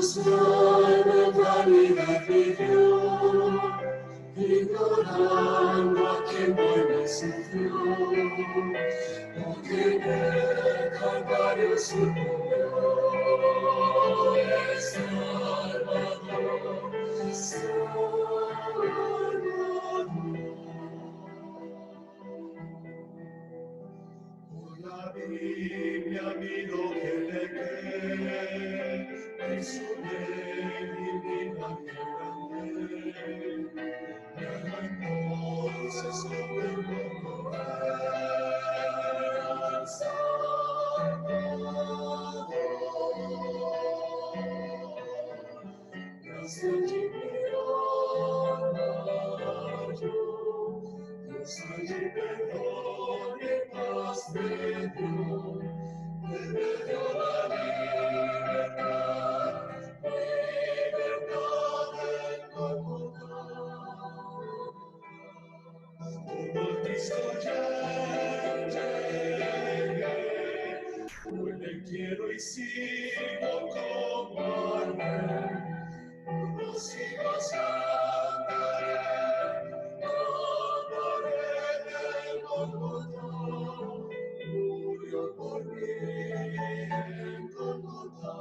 nuestra vanidad vivió, ignorando a quien por él sufrió, porque en el Calvario sucumbió el Salvador, Por la Biblia miro que le cree, y su ley divina que grande, entonces como al Salvador. Gracias allí mi alma yo, Dios allí perdón y paz me dio la libertad del Golgotá. Como a Cristo llegué, hoy le quiero y sigo como al Rey. Los siglos andaré en el Golgotá, murió por mí en Golgotá,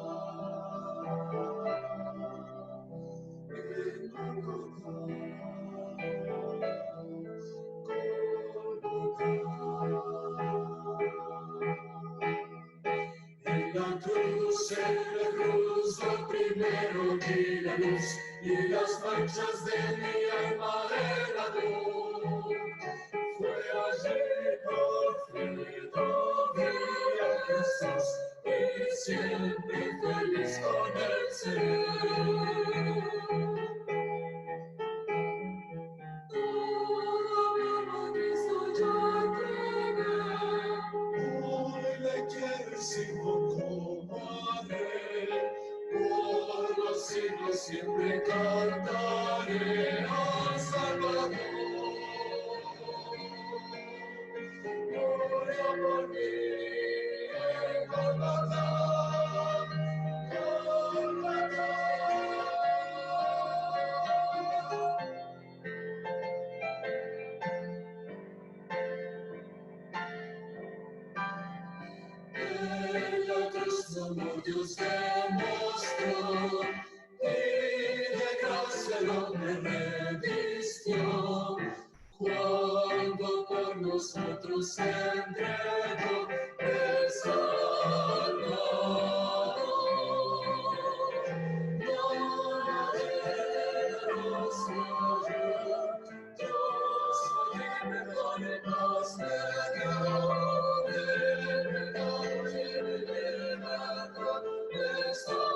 En la cruz, lo primero vi la luz, y las manchas de mi alma era luz. Fue allí por fin vi a Jesús, y siempre feliz con el Señor. Hoy le quiero y sigo como a Él, por los siglos siempre cantaré al Salvador. Gloria por mí en Golgotá, Golgotá. En la cruz su amor Dios demostró, y de gracia el hombre revistió, cuando por nosotros se entregó el Salvador. Verdadero soy yo soy el perdón y paz me dio, el pecado y mi libertad me salvó.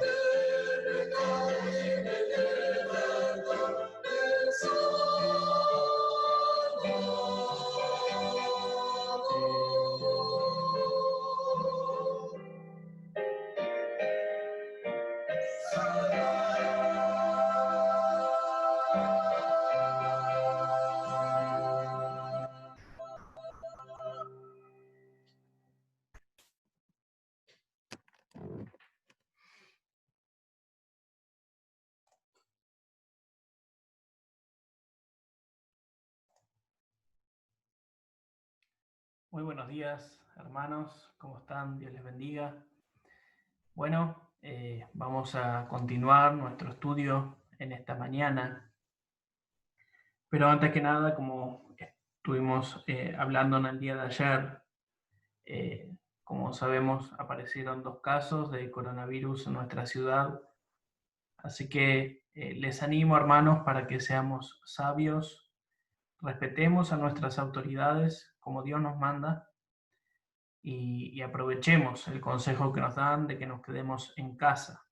El pecado y mi libertad me salvó. Muy buenos días, hermanos, ¿cómo están? Dios les bendiga. Bueno, vamos a continuar nuestro estudio en esta mañana, pero antes que nada, como estuvimos hablando en el día de ayer, como sabemos, aparecieron 2 casos de coronavirus en nuestra ciudad, así que les animo, hermanos, para que seamos sabios, respetemos a nuestras autoridades como Dios nos manda, y aprovechemos el consejo que nos dan de que nos quedemos en casa.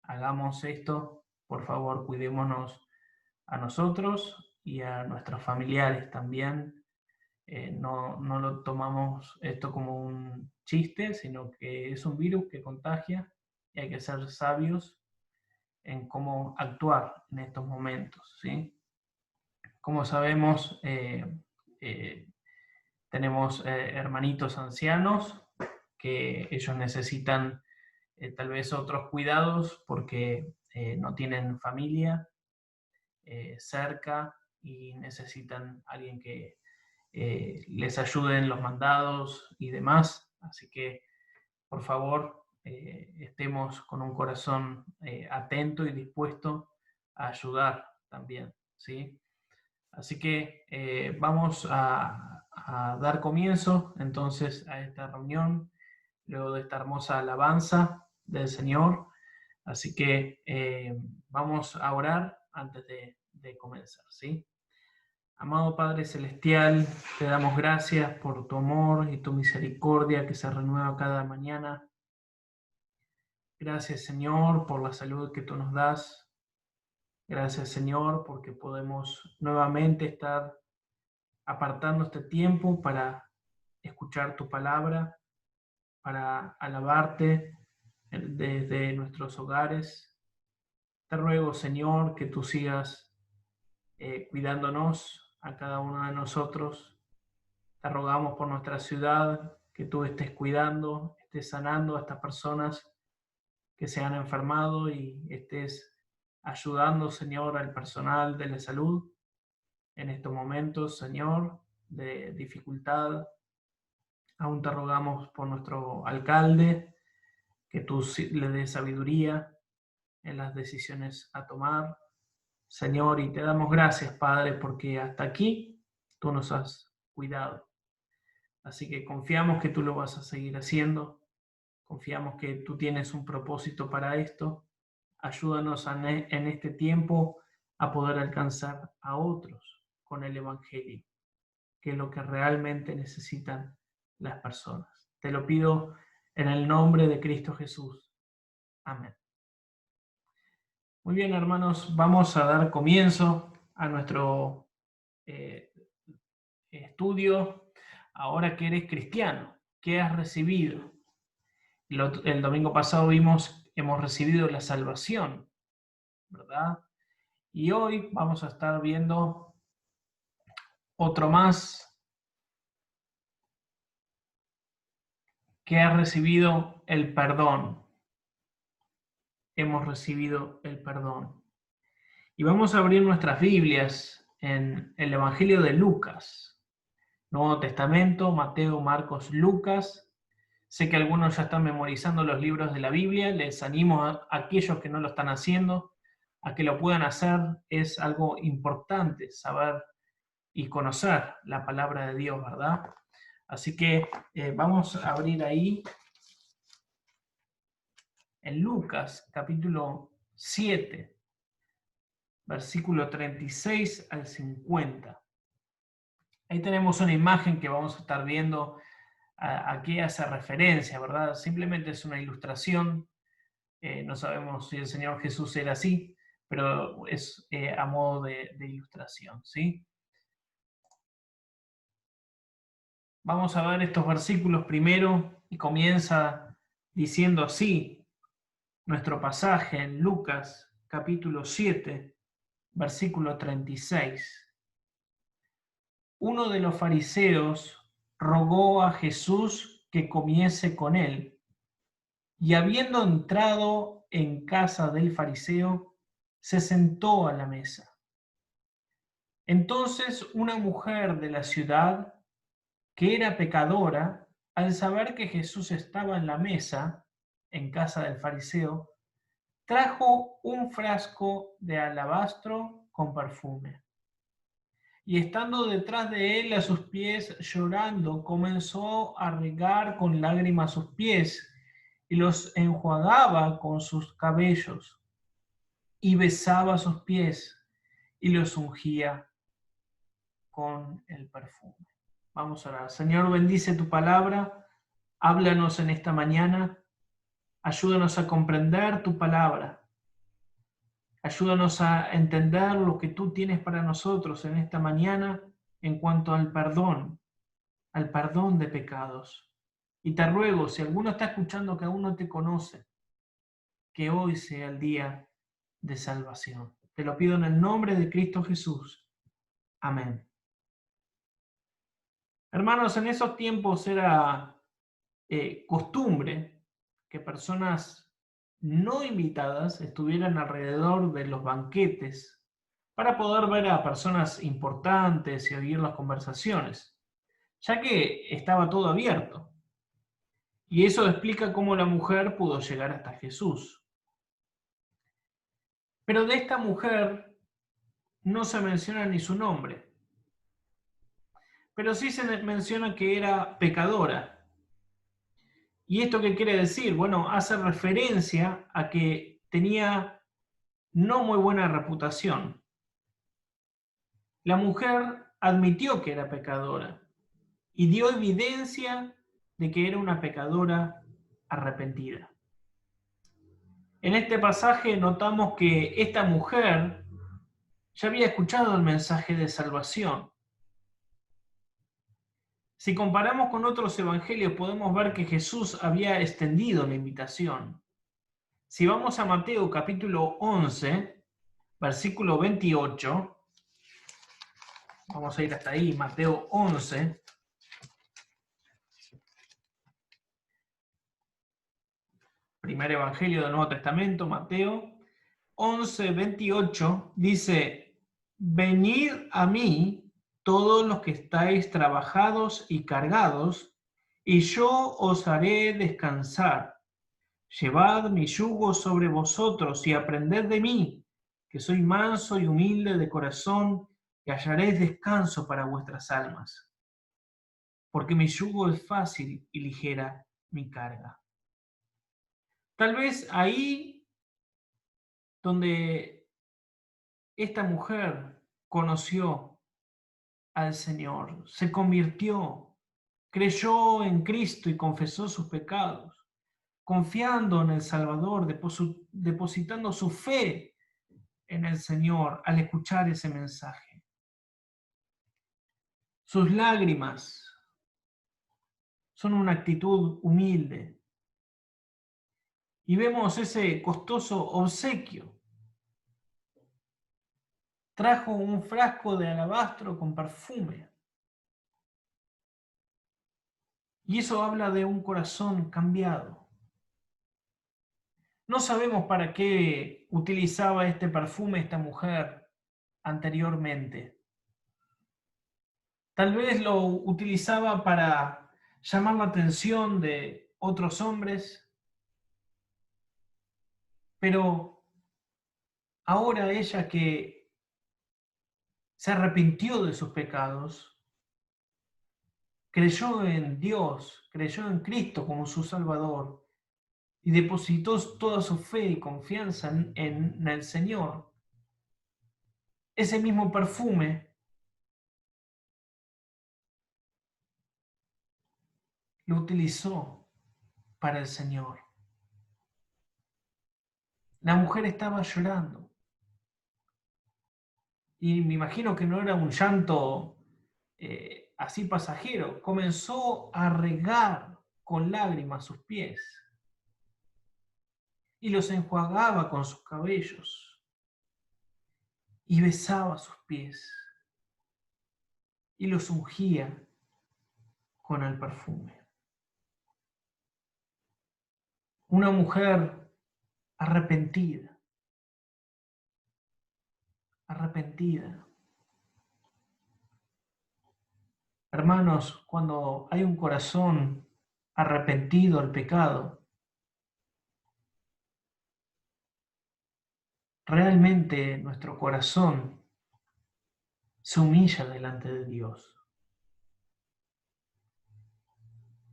Hagamos esto, por favor, cuidémonos a nosotros y a nuestros familiares también. No lo tomamos esto como un chiste, sino que es un virus que contagia y hay que ser sabios en cómo actuar en estos momentos, ¿sí? Como sabemos, tenemos hermanitos ancianos que ellos necesitan tal vez otros cuidados porque no tienen familia cerca y necesitan alguien que les ayude en los mandados y demás. Así que, por favor, estemos con un corazón atento y dispuesto a ayudar también, ¿sí? Así que vamos a dar comienzo entonces a esta reunión, luego de esta hermosa alabanza del Señor. Así que vamos a orar antes de comenzar, ¿sí? Amado Padre Celestial, te damos gracias por tu amor y tu misericordia que se renueva cada mañana. Gracias, Señor, por la salud que tú nos das. Gracias, Señor, porque podemos nuevamente estar apartando este tiempo para escuchar tu palabra, para alabarte desde nuestros hogares. Te ruego, Señor, que tú sigas cuidándonos a cada uno de nosotros. Te rogamos por nuestra ciudad, que tú estés cuidando, estés sanando a estas personas que se han enfermado y estés ayudando, Señor, al personal de la salud en estos momentos, Señor, de dificultad. Aún te rogamos por nuestro alcalde, que tú le des sabiduría en las decisiones a tomar, Señor, y te damos gracias, Padre, porque hasta aquí tú nos has cuidado. Así que confiamos que tú lo vas a seguir haciendo, confiamos que tú tienes un propósito para esto. Ayúdanos en este tiempo a poder alcanzar a otros con el Evangelio, que es lo que realmente necesitan las personas. Te lo pido en el nombre de Cristo Jesús. Amén. Muy bien, hermanos, vamos a dar comienzo a nuestro estudio. Ahora que eres cristiano, ¿qué has recibido? El domingo pasado hemos recibido la salvación, ¿verdad? Y hoy vamos a estar viendo otro más que ha recibido el perdón. Hemos recibido el perdón. Y vamos a abrir nuestras Biblias en el Evangelio de Lucas. Nuevo Testamento, Mateo, Marcos, Lucas. Sé que algunos ya están memorizando los libros de la Biblia. Les animo a aquellos que no lo están haciendo a que lo puedan hacer. Es algo importante saber y conocer la palabra de Dios, ¿verdad? Así que vamos a abrir ahí en Lucas, capítulo 7, versículo 36 al 50. Ahí tenemos una imagen que vamos a estar viendo a qué hace referencia, ¿verdad? Simplemente es una ilustración. No sabemos si el Señor Jesús era así, pero es a modo de ilustración, ¿sí? Vamos a ver estos versículos primero y comienza diciendo así nuestro pasaje en Lucas capítulo 7, versículo 36. Uno de los fariseos rogó a Jesús que comiese con él, y habiendo entrado en casa del fariseo, se sentó a la mesa. Entonces una mujer de la ciudad, que era pecadora, al saber que Jesús estaba en la mesa, en casa del fariseo, trajo un frasco de alabastro con perfume. Y estando detrás de él a sus pies, llorando, comenzó a regar con lágrimas sus pies, y los enjuagaba con sus cabellos, y besaba sus pies, y los ungía con el perfume. Vamos a orar. Señor, bendice tu palabra, háblanos en esta mañana, ayúdanos a comprender tu palabra, ayúdanos a entender lo que tú tienes para nosotros en esta mañana en cuanto al perdón de pecados. Y te ruego, si alguno está escuchando que aún no te conoce, que hoy sea el día de salvación. Te lo pido en el nombre de Cristo Jesús. Amén. Hermanos, en esos tiempos era costumbre que personas no invitadas estuvieran alrededor de los banquetes para poder ver a personas importantes y oír las conversaciones, ya que estaba todo abierto. Y eso explica cómo la mujer pudo llegar hasta Jesús. Pero de esta mujer no se menciona ni su nombre, pero sí se menciona que era pecadora. ¿Y esto qué quiere decir? Bueno, hace referencia a que tenía no muy buena reputación. La mujer admitió que era pecadora y dio evidencia de que era una pecadora arrepentida. En este pasaje notamos que esta mujer ya había escuchado el mensaje de salvación. Si comparamos con otros evangelios, podemos ver que Jesús había extendido la invitación. Si vamos a Mateo capítulo 11, versículo 28, vamos a ir hasta ahí, Mateo 11, primer evangelio del Nuevo Testamento, Mateo 11, 28, dice: venid a mí todos los que estáis trabajados y cargados, y yo os haré descansar. Llevad mi yugo sobre vosotros y aprended de mí, que soy manso y humilde de corazón, y hallaréis descanso para vuestras almas. Porque mi yugo es fácil y ligera mi carga. Tal vez ahí donde esta mujer conoció al Señor, se convirtió, creyó en Cristo y confesó sus pecados, confiando en el Salvador, depositando su fe en el Señor al escuchar ese mensaje. Sus lágrimas son una actitud humilde. Y vemos ese costoso obsequio. Trajo un frasco de alabastro con perfume. Y eso habla de un corazón cambiado. No sabemos para qué utilizaba este perfume esta mujer anteriormente. Tal vez lo utilizaba para llamar la atención de otros hombres, pero ahora ella que se arrepintió de sus pecados, creyó en Dios, creyó en Cristo como su Salvador y depositó toda su fe y confianza en el Señor. Ese mismo perfume lo utilizó para el Señor. La mujer estaba llorando y me imagino que no era un llanto así pasajero. Comenzó a regar con lágrimas sus pies y los enjuagaba con sus cabellos y besaba sus pies y los ungía con el perfume. Una mujer arrepentida, arrepentida. Hermanos, cuando hay un corazón arrepentido del pecado, realmente nuestro corazón se humilla delante de Dios,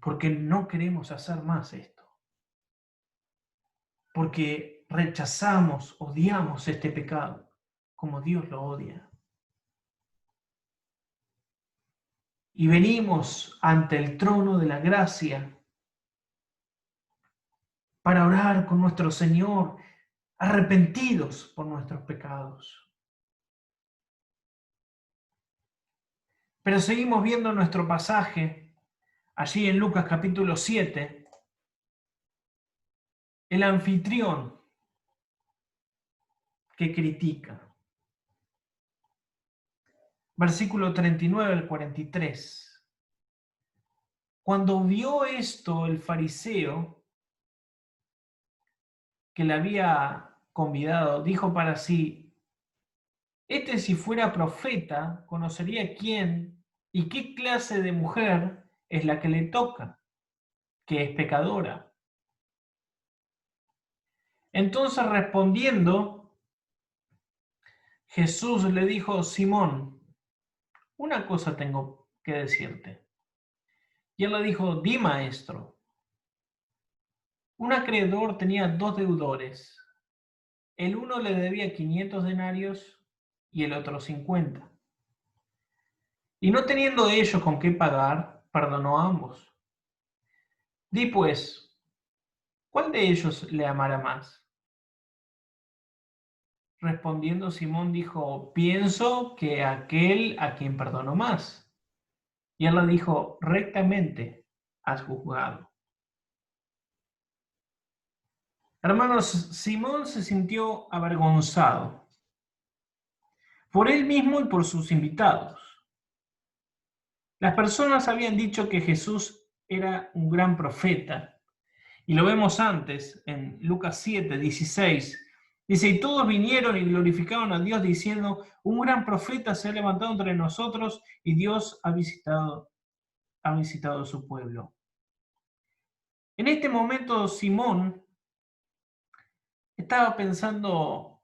porque no queremos hacer más esto, porque rechazamos, odiamos este pecado como Dios lo odia. Y venimos ante el trono de la gracia para orar con nuestro Señor, arrepentidos por nuestros pecados. Pero seguimos viendo nuestro pasaje, allí en Lucas capítulo 7, el anfitrión que critica. Versículo 39 al 43. Cuando vio esto, el fariseo que le había convidado, dijo para sí: este, si fuera profeta, conocería quién y qué clase de mujer es la que le toca, que es pecadora. Entonces, respondiendo, Jesús le dijo: Simón, una cosa tengo que decirte. Y él le dijo: di, maestro. Un acreedor tenía 2 deudores. El uno le debía 500 denarios y el otro 50. Y no teniendo ellos con qué pagar, perdonó a ambos. Di pues, ¿cuál de ellos le amará más? Respondiendo Simón dijo: pienso que aquel a quien perdonó más. Y él le dijo: rectamente has juzgado. Hermanos, Simón se sintió avergonzado por él mismo y por sus invitados. Las personas habían dicho que Jesús era un gran profeta, y lo vemos antes en Lucas 7:16. Dice: y todos vinieron y glorificaron a Dios diciendo: un gran profeta se ha levantado entre nosotros y Dios ha visitado su pueblo. En este momento Simón estaba pensando,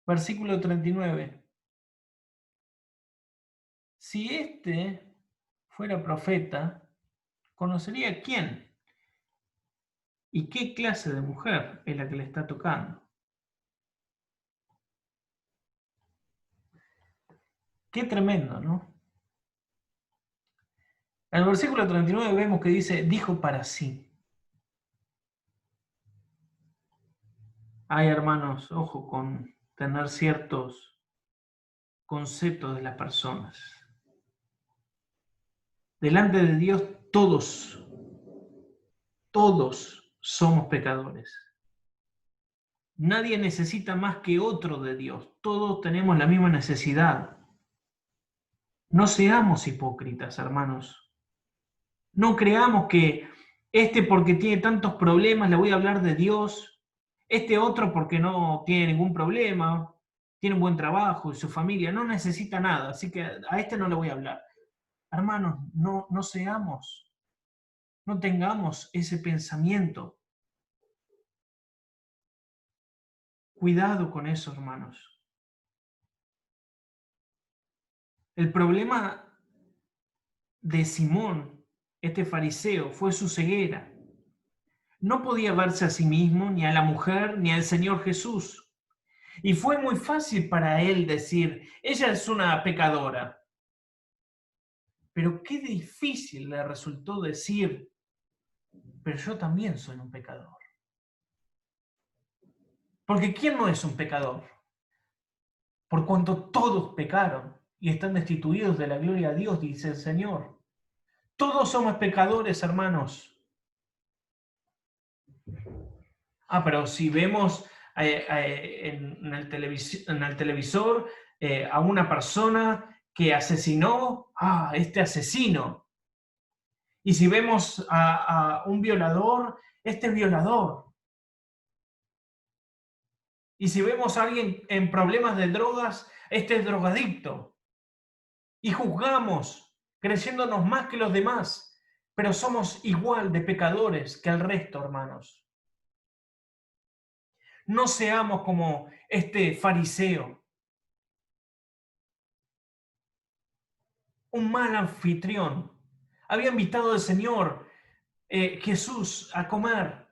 versículo 39, si este fuera profeta, conocería quién y qué clase de mujer es la que le está tocando. Qué tremendo, ¿no? En el versículo 39 vemos que dice: dijo para sí. Ay, hermanos, ojo con tener ciertos conceptos de las personas. Delante de Dios todos somos pecadores. Nadie necesita más que otro de Dios. Todos tenemos la misma necesidad. No seamos hipócritas, hermanos. No creamos que porque tiene tantos problemas le voy a hablar de Dios, otro porque no tiene ningún problema, tiene un buen trabajo y su familia no necesita nada, así que a no le voy a hablar. Hermanos, no tengamos ese pensamiento. Cuidado con eso, hermanos. El problema de Simón, este fariseo, fue su ceguera. No podía verse a sí mismo, ni a la mujer, ni al Señor Jesús. Y fue muy fácil para él decir: ella es una pecadora. Pero qué difícil le resultó decir: pero yo también soy un pecador. Porque ¿quién no es un pecador? Por cuanto todos pecaron y están destituidos de la gloria de Dios, dice el Señor. Todos somos pecadores, hermanos. Pero si vemos en el televisor a una persona que asesinó, este asesino. Y si vemos a un violador, este es violador. Y si vemos a alguien en problemas de drogas, este es drogadicto. Y juzgamos, creyéndonos más que los demás, pero somos igual de pecadores que el resto, hermanos. No seamos como este fariseo, un mal anfitrión. Había invitado al Señor Jesús a comer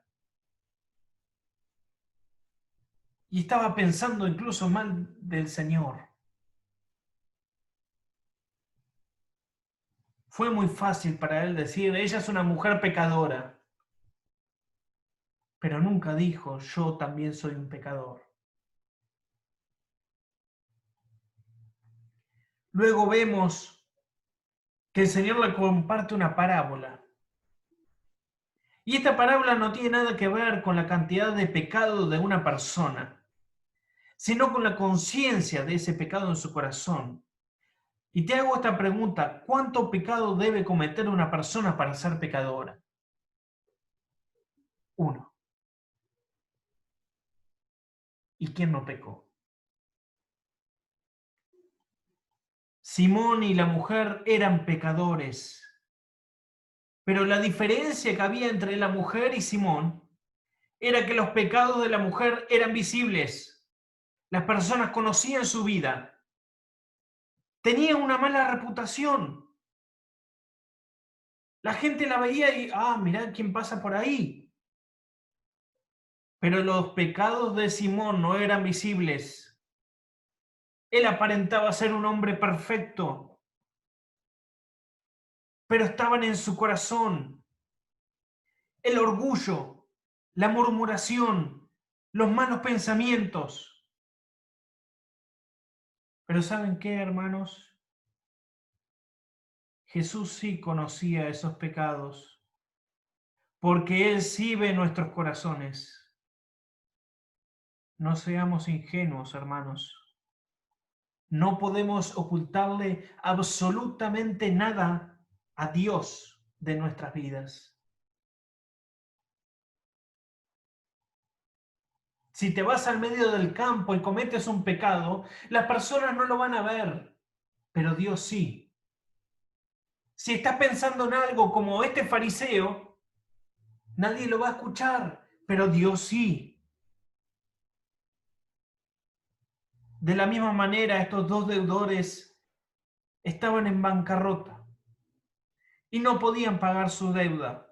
y estaba pensando incluso mal del Señor. Fue muy fácil para él decir: ella es una mujer pecadora. Pero nunca dijo: yo también soy un pecador. Luego vemos que el Señor le comparte una parábola. Y esta parábola no tiene nada que ver con la cantidad de pecado de una persona, sino con la conciencia de ese pecado en su corazón. Y te hago esta pregunta, ¿cuánto pecado debe cometer una persona para ser pecadora? Uno. ¿Y quién no pecó? Simón y la mujer eran pecadores, pero la diferencia que había entre la mujer y Simón era que los pecados de la mujer eran visibles. Las personas conocían su vida. Tenía una mala reputación. La gente la veía y, mirá quién pasa por ahí. Pero los pecados de Simón no eran visibles. Él aparentaba ser un hombre perfecto, pero estaban en su corazón. El orgullo, la murmuración, los malos pensamientos. Pero ¿saben qué, hermanos? Jesús sí conocía esos pecados, porque Él sí ve nuestros corazones. No seamos ingenuos, hermanos. No podemos ocultarle absolutamente nada a Dios de nuestras vidas. Si te vas al medio del campo y cometes un pecado, las personas no lo van a ver, pero Dios sí. Si estás pensando en algo como este fariseo, nadie lo va a escuchar, pero Dios sí. De la misma manera, estos dos deudores estaban en bancarrota y no podían pagar su deuda.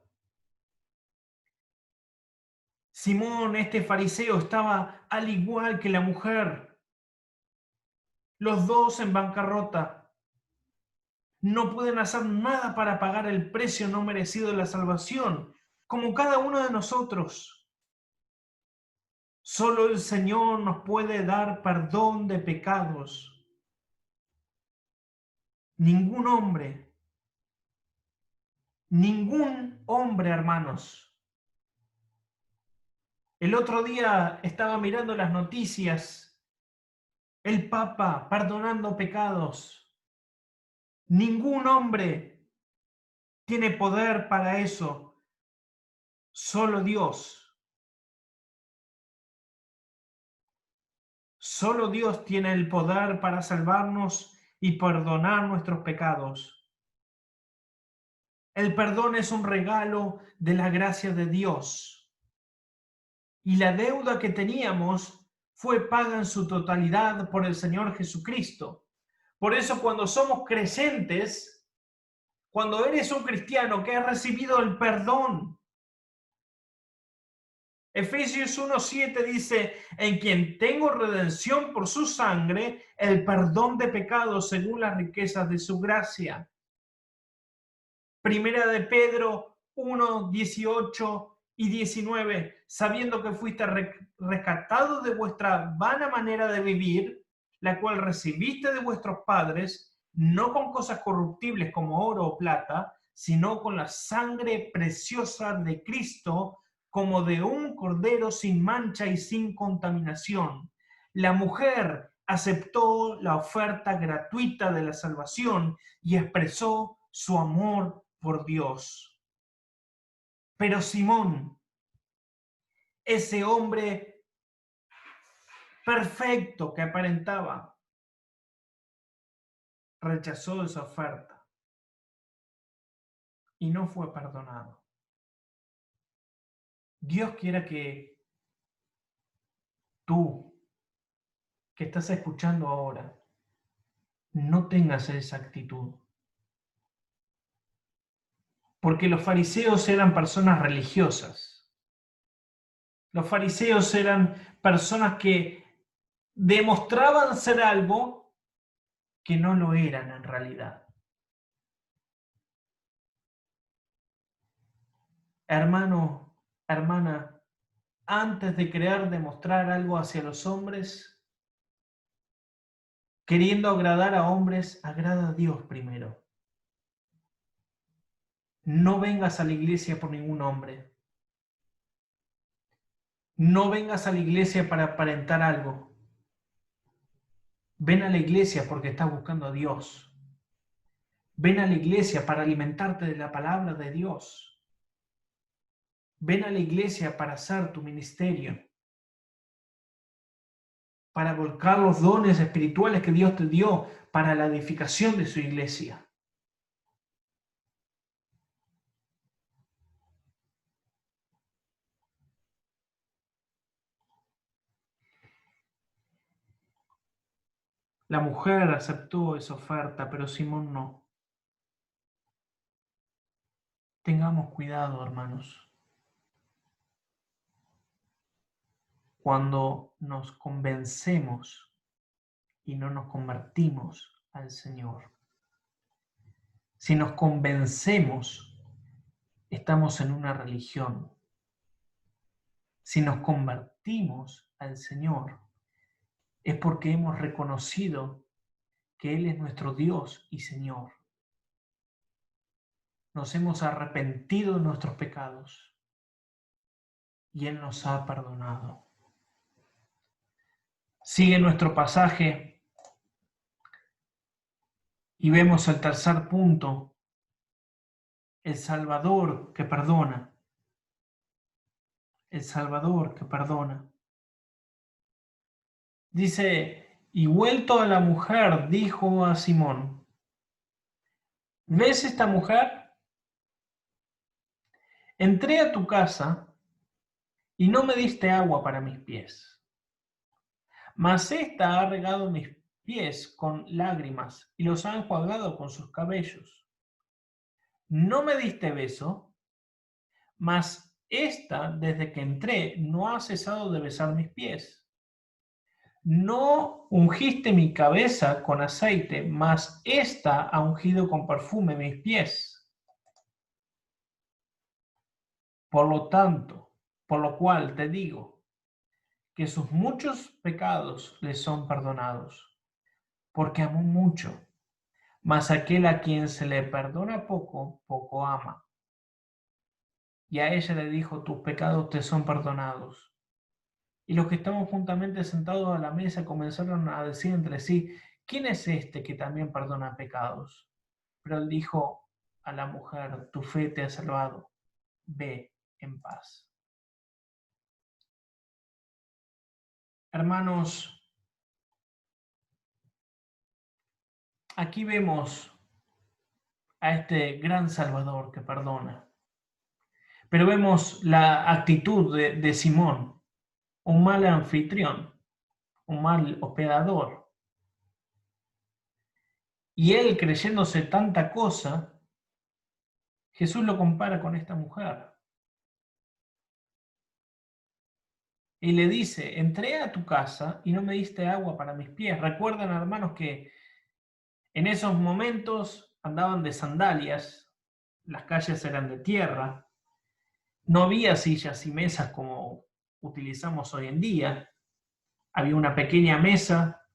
Simón, este fariseo, estaba al igual que la mujer, los dos en bancarrota. No pueden hacer nada para pagar el precio no merecido de la salvación, como cada uno de nosotros. Solo el Señor nos puede dar perdón de pecados. Ningún hombre, hermanos. El otro día estaba mirando las noticias, el Papa perdonando pecados. Ningún hombre tiene poder para eso, solo Dios. Solo Dios tiene el poder para salvarnos y perdonar nuestros pecados. El perdón es un regalo de la gracia de Dios. Y la deuda que teníamos fue paga en su totalidad por el Señor Jesucristo. Por eso cuando somos creyentes, cuando eres un cristiano que ha recibido el perdón, Efesios 1:7 dice, en quien tengo redención por su sangre, el perdón de pecados según las riquezas de su gracia. Primera de Pedro 1:18 y 19, sabiendo que fuiste rescatados de vuestra vana manera de vivir, la cual recibiste de vuestros padres, no con cosas corruptibles como oro o plata, sino con la sangre preciosa de Cristo, como de un cordero sin mancha y sin contaminación. La mujer aceptó la oferta gratuita de la salvación y expresó su amor por Dios. Pero Simón, ese hombre perfecto que aparentaba, rechazó esa oferta y no fue perdonado. Dios quiera que tú, que estás escuchando ahora, no tengas esa actitud. Porque los fariseos eran personas religiosas. Los fariseos eran personas que demostraban ser algo que no lo eran en realidad. Hermano, hermana, antes de querer demostrar algo hacia los hombres, queriendo agradar a hombres, agrada a Dios primero. No vengas a la iglesia por ningún hombre. No vengas a la iglesia para aparentar algo. Ven a la iglesia porque estás buscando a Dios. Ven a la iglesia para alimentarte de la palabra de Dios. Ven a la iglesia para hacer tu ministerio, para volcar los dones espirituales que Dios te dio para la edificación de su iglesia. La mujer aceptó esa oferta, pero Simón no. Tengamos cuidado, hermanos. Cuando nos convencemos y no nos convertimos al Señor. Si nos convencemos, estamos en una religión. Si nos convertimos al Señor, es porque hemos reconocido que Él es nuestro Dios y Señor. Nos hemos arrepentido de nuestros pecados y Él nos ha perdonado. Sigue nuestro pasaje y vemos el tercer punto, el Salvador que perdona. El Salvador que perdona. Dice, y vuelto a la mujer, dijo a Simón, ¿ves esta mujer? Entré a tu casa y no me diste agua para mis pies, mas ésta ha regado mis pies con lágrimas y los ha enjuagado con sus cabellos. No me diste beso, mas ésta, desde que entré, no ha cesado de besar mis pies. No ungiste mi cabeza con aceite, mas ésta ha ungido con perfume mis pies. Por lo cual te digo, que sus muchos pecados le son perdonados, porque amó mucho, mas aquel a quien se le perdona poco, poco ama. Y a ella le dijo, tus pecados te son perdonados. Y los que estaban juntamente sentados a la mesa comenzaron a decir entre sí, ¿quién es este que también perdona pecados? Pero él dijo a la mujer, tu fe te ha salvado, ve en paz. Hermanos, aquí vemos a este gran Salvador que perdona. Pero vemos la actitud de Simón, un mal anfitrión, un mal hospedador. Y él, creyéndose tanta cosa, Jesús lo compara con esta mujer. Y le dice, entré a tu casa y no me diste agua para mis pies. Recuerdan, hermanos, que en esos momentos andaban de sandalias, las calles eran de tierra, no había sillas y mesas como utilizamos hoy en día, había una pequeña mesa,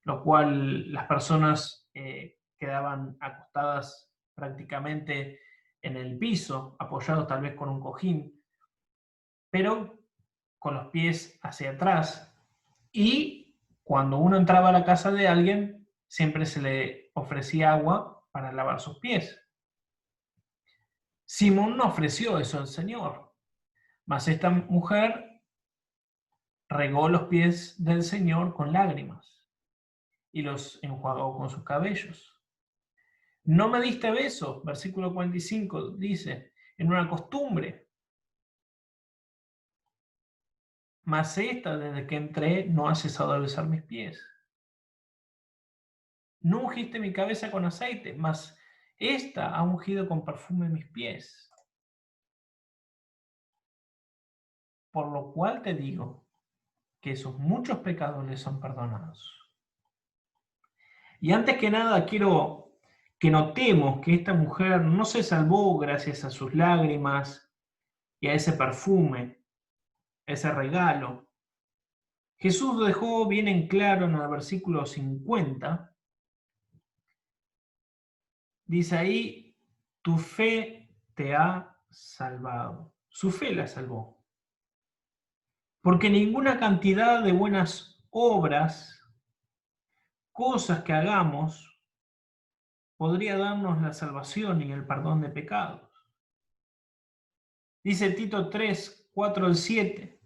lo cual las personas quedaban acostadas prácticamente en el piso, apoyados tal vez con un cojín, pero con los pies hacia atrás. Y cuando uno entraba a la casa de alguien, siempre se le ofrecía agua para lavar sus pies. Simón no ofreció eso al Señor, mas esta mujer regó los pies del Señor con lágrimas y los enjuagó con sus cabellos. No me diste beso, versículo 45 dice, en una costumbre, mas esta desde que entré no ha cesado de besar mis pies. No ungiste mi cabeza con aceite, mas esta ha ungido con perfume mis pies. Por lo cual te digo que sus muchos pecados le son perdonados. Y antes que nada quiero que notemos que esta mujer no se salvó gracias a sus lágrimas y a ese perfume, a ese regalo. Jesús dejó bien en claro en el versículo 50, dice ahí, tu fe te ha salvado. Su fe la salvó. Porque ninguna cantidad de buenas obras, cosas que hagamos, podría darnos la salvación y el perdón de pecados. Dice Tito 3, 4 al 7.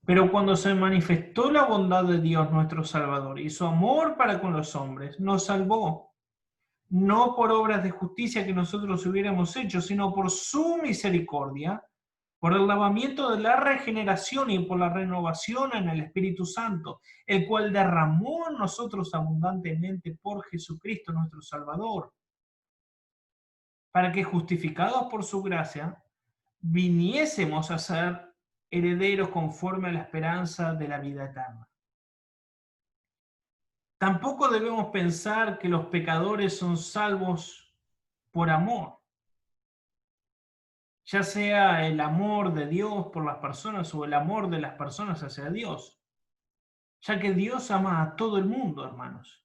Pero cuando se manifestó la bondad de Dios nuestro Salvador y su amor para con los hombres, nos salvó, no por obras de justicia que nosotros hubiéramos hecho, sino por su misericordia, por el lavamiento de la regeneración y por la renovación en el Espíritu Santo, el cual derramó en nosotros abundantemente por Jesucristo nuestro Salvador, para que justificados por su gracia, viniésemos a ser herederos conforme a la esperanza de la vida eterna. Tampoco debemos pensar que los pecadores son salvos por amor, ya sea el amor de Dios por las personas o el amor de las personas hacia Dios, ya que Dios ama a todo el mundo, hermanos.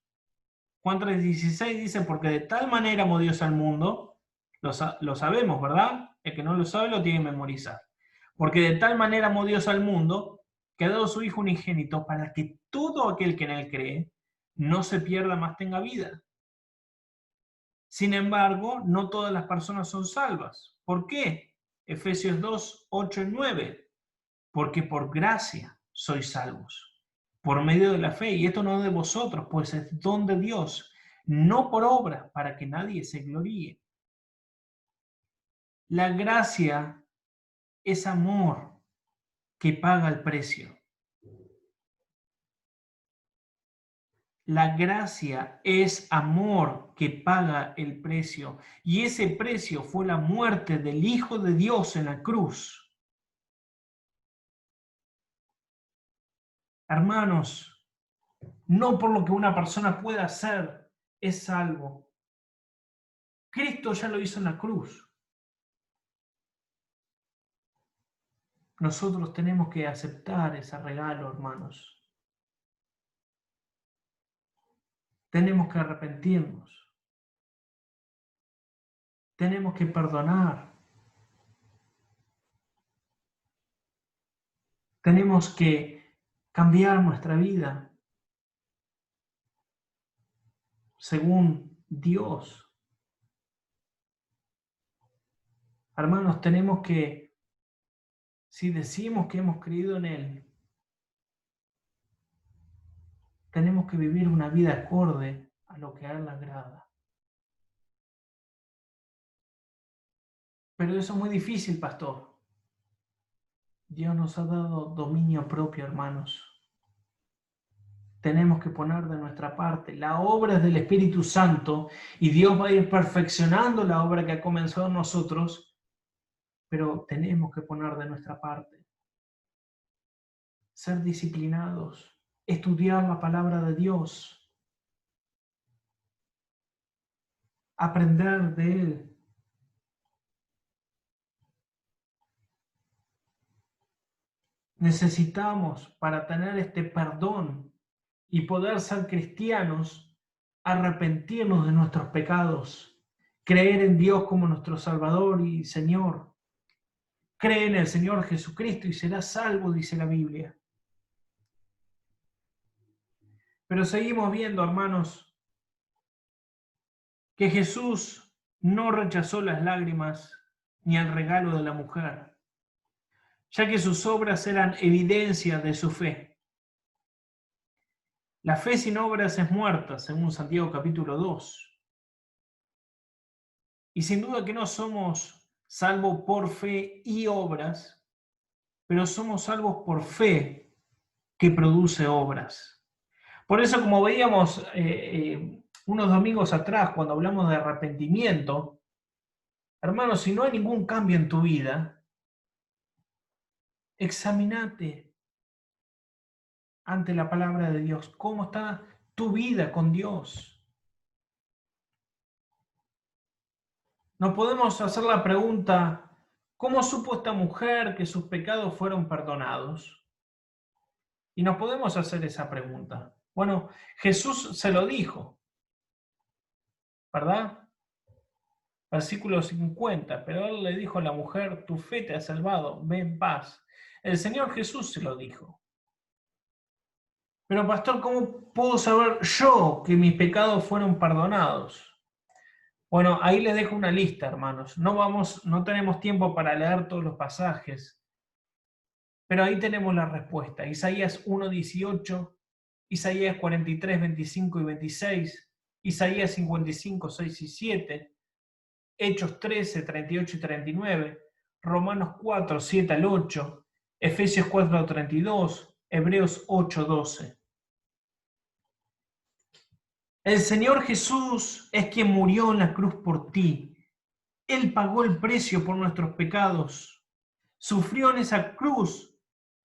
Juan 3:16 dice, porque de tal manera amó Dios al mundo, lo sabemos, ¿verdad? El que no lo sabe lo tiene que memorizar. Porque de tal manera amó Dios al mundo, que ha dado su Hijo unigénito para que todo aquel que en él cree no se pierda, más tenga vida. Sin embargo, no todas las personas son salvas. ¿Por qué? Efesios 2, 8 y 9. Porque por gracia sois salvos, por medio de la fe, y esto no de vosotros, pues es don de Dios, no por obra, para que nadie se gloríe. La gracia es amor que paga el precio. La gracia es amor que paga el precio, y ese precio fue la muerte del Hijo de Dios en la cruz. Hermanos, no por lo que una persona pueda hacer es salvo. Cristo ya lo hizo en la cruz. Nosotros tenemos que aceptar ese regalo, hermanos. Tenemos que arrepentirnos. Tenemos que perdonar. Tenemos que cambiar nuestra vida según Dios. Hermanos, tenemos que, si decimos que hemos creído en Él, tenemos que vivir una vida acorde a lo que a Él le agrada. Pero eso es muy difícil, pastor. Dios nos ha dado dominio propio, hermanos. Tenemos que poner de nuestra parte. La obra es del Espíritu Santo y Dios va a ir perfeccionando la obra que ha comenzado en nosotros, pero tenemos que poner de nuestra parte. Ser disciplinados, estudiar la palabra de Dios, aprender de Él. Necesitamos, para tener este perdón y poder ser cristianos, arrepentirnos de nuestros pecados, creer en Dios como nuestro Salvador y Señor. Cree en el Señor Jesucristo y serás salvo, dice la Biblia. Pero seguimos viendo, hermanos, que Jesús no rechazó las lágrimas ni el regalo de la mujer, ya que sus obras eran evidencia de su fe. La fe sin obras es muerta, según Santiago capítulo 2. Y sin duda que no somos salvos por fe y obras, pero somos salvos por fe que produce obras. Por eso, como veíamos unos domingos atrás, cuando hablamos de arrepentimiento, hermanos, si no hay ningún cambio en tu vida, examínate ante la palabra de Dios. ¿Cómo está tu vida con Dios? Nos podemos hacer la pregunta, ¿cómo supo esta mujer que sus pecados fueron perdonados? Y nos podemos hacer esa pregunta. Bueno, Jesús se lo dijo, ¿verdad? Versículo 50, pero él le dijo a la mujer, tu fe te ha salvado, ve en paz. El Señor Jesús se lo dijo. Pero pastor, ¿cómo puedo saber yo que mis pecados fueron perdonados? Bueno, ahí les dejo una lista, hermanos. No tenemos tiempo para leer todos los pasajes, pero ahí tenemos la respuesta. Isaías 1:18, Isaías 43, 25 y 26, Isaías 55, 6 y 7, Hechos 13, 38 y 39, Romanos 4, 7 al 8, Efesios 4, 32, Hebreos 8, 12. El Señor Jesús es quien murió en la cruz por ti. Él pagó el precio por nuestros pecados. Sufrió en esa cruz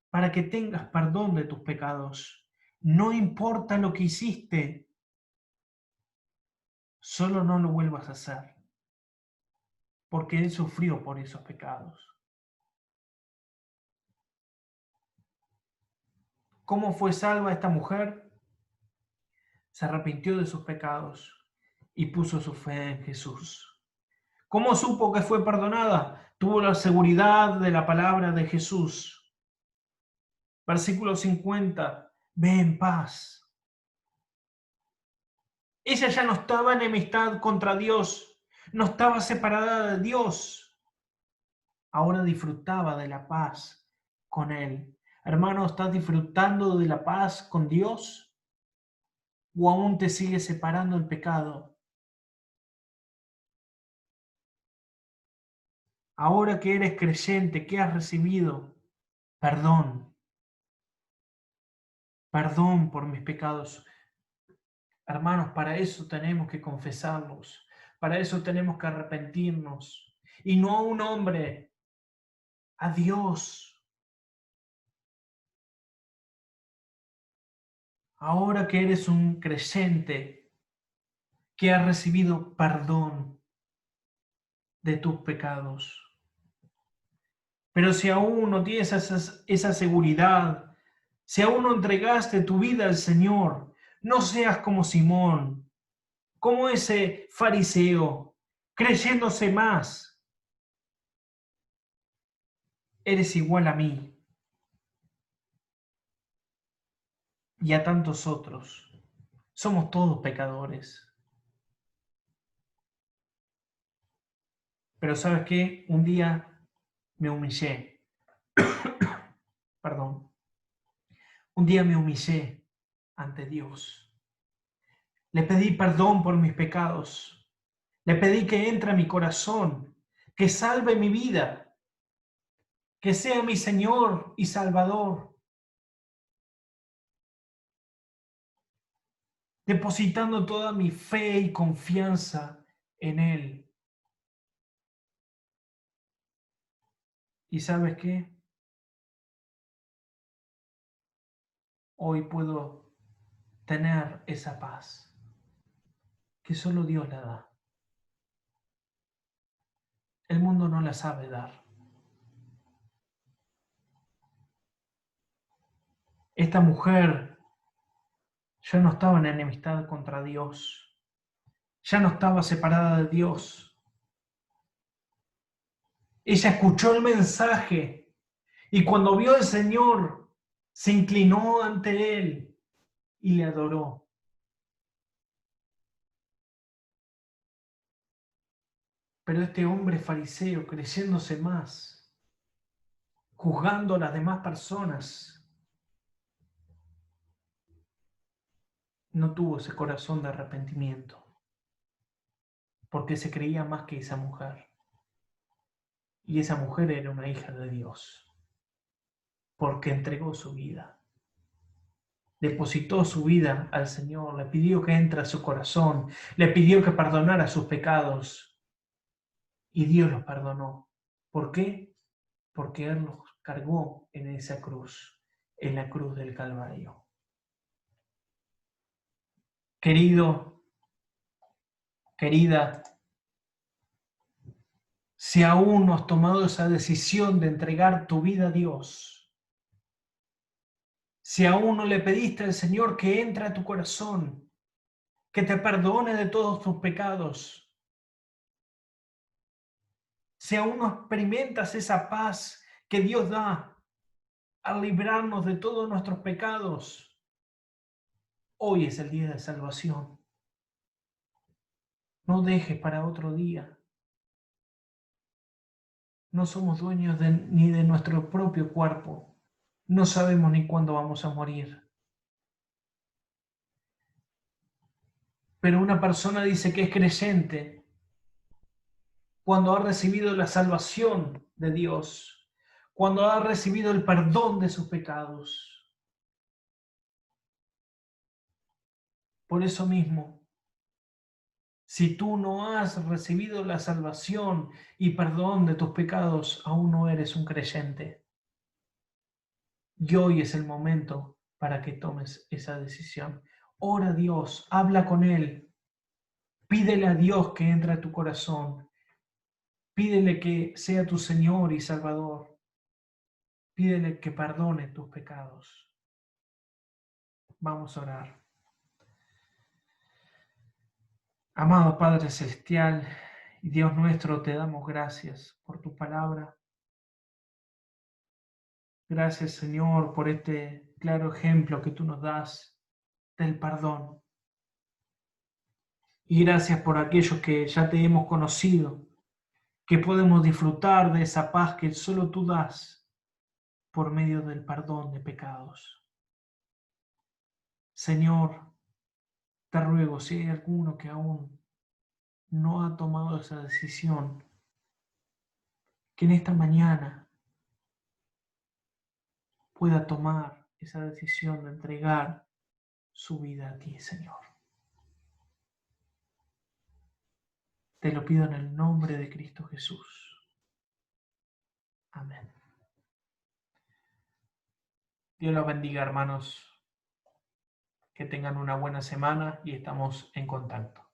para que tengas perdón de tus pecados. No importa lo que hiciste, solo no lo vuelvas a hacer, porque Él sufrió por esos pecados. ¿Cómo fue salva esta mujer? Se arrepintió de sus pecados y puso su fe en Jesús. ¿Cómo supo que fue perdonada? Tuvo la seguridad de la palabra de Jesús. Versículo 50. Ve en paz. Ella ya no estaba en enemistad contra Dios, no estaba separada de Dios. Ahora disfrutaba de la paz con Él. Hermano, ¿estás disfrutando de la paz con Dios? ¿O aún te sigue separando el pecado? Ahora que eres creyente, que has recibido perdón, perdón por mis pecados. Hermanos, para eso tenemos que confesarlos, para eso tenemos que arrepentirnos. Y no a un hombre, a Dios. Ahora que eres un creyente, que has recibido perdón de tus pecados. Pero si aún no tienes esa seguridad, si aún no entregaste tu vida al Señor, no seas como Simón, como ese fariseo, creyéndose más. Eres igual a mí y a tantos otros. Somos todos pecadores. Pero ¿sabes qué? Un día me humillé. Perdón. Un día me humillé ante Dios. Le pedí perdón por mis pecados. Le pedí que entre a mi corazón, que salve mi vida, que sea mi Señor y Salvador, depositando toda mi fe y confianza en Él. ¿Y sabes qué? Hoy puedo tener esa paz que solo Dios la da. El mundo no la sabe dar. Esta mujer ya no estaba en enemistad contra Dios, ya no estaba separada de Dios. Ella escuchó el mensaje y cuando vio al Señor, se inclinó ante Él y le adoró. Pero este hombre fariseo, creyéndose más, juzgando a las demás personas, no tuvo ese corazón de arrepentimiento, porque se creía más que esa mujer. Y esa mujer era una hija de Dios, porque entregó su vida. Depositó su vida al Señor, le pidió que entre a su corazón, le pidió que perdonara sus pecados y Dios los perdonó. ¿Por qué? Porque Él los cargó en esa cruz, en la cruz del Calvario. Querido, querida, si aún no has tomado esa decisión de entregar tu vida a Dios, si aún no le pediste al Señor que entre a tu corazón, que te perdone de todos tus pecados, si aún no experimentas esa paz que Dios da al librarnos de todos nuestros pecados, hoy es el día de salvación. No dejes para otro día. No somos dueños ni de nuestro propio cuerpo. No sabemos ni cuándo vamos a morir. Pero una persona dice que es creyente cuando ha recibido la salvación de Dios, cuando ha recibido el perdón de sus pecados. Por eso mismo, si tú no has recibido la salvación y perdón de tus pecados, aún no eres un creyente. Y hoy es el momento para que tomes esa decisión. Ora a Dios, habla con Él, pídele a Dios que entre a tu corazón, pídele que sea tu Señor y Salvador, pídele que perdone tus pecados. Vamos a orar. Amado Padre Celestial y Dios nuestro, te damos gracias por tu palabra. Gracias, Señor, por este claro ejemplo que tú nos das del perdón. Y gracias por aquellos que ya te hemos conocido, que podemos disfrutar de esa paz que solo tú das por medio del perdón de pecados. Señor, te ruego, si hay alguno que aún no ha tomado esa decisión, que en esta mañana pueda tomar esa decisión de entregar su vida a ti, Señor. Te lo pido en el nombre de Cristo Jesús. Amén. Dios los bendiga, hermanos. Que tengan una buena semana y estamos en contacto.